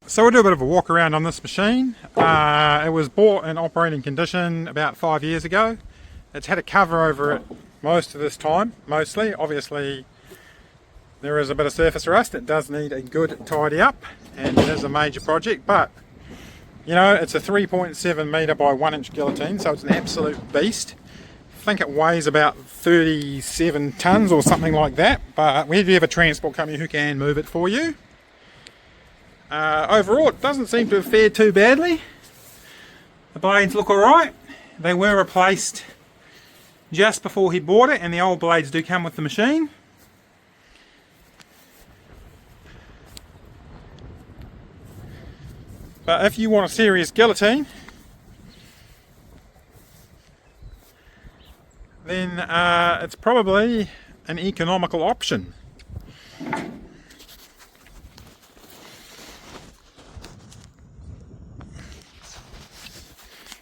So we'll do a bit of a walk around on this machine. It was bought in operating condition about 5 years ago. It's had a cover over it most of this time, mostly. Obviously there is a bit of surface rust. It does need a good tidy up, and it is a major project, but you know, it's a 3.7 metre by 1 inch guillotine, so it's an absolute beast. I think it weighs about 37 tonnes or something like that, but we do have a transport company who can move it for you. Overall, it doesn't seem to have fared too badly. The blades look alright. They were replaced just before he bought it, and the old blades do come with the machine. But if you want a serious guillotine, then it's probably an economical option.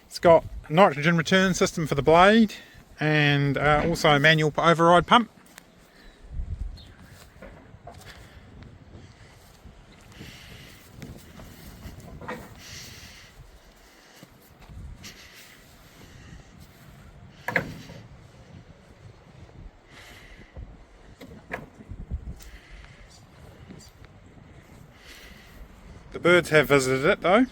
It's got a nitrogen return system for the blade, and also a manual override pump. The birds have visited it though.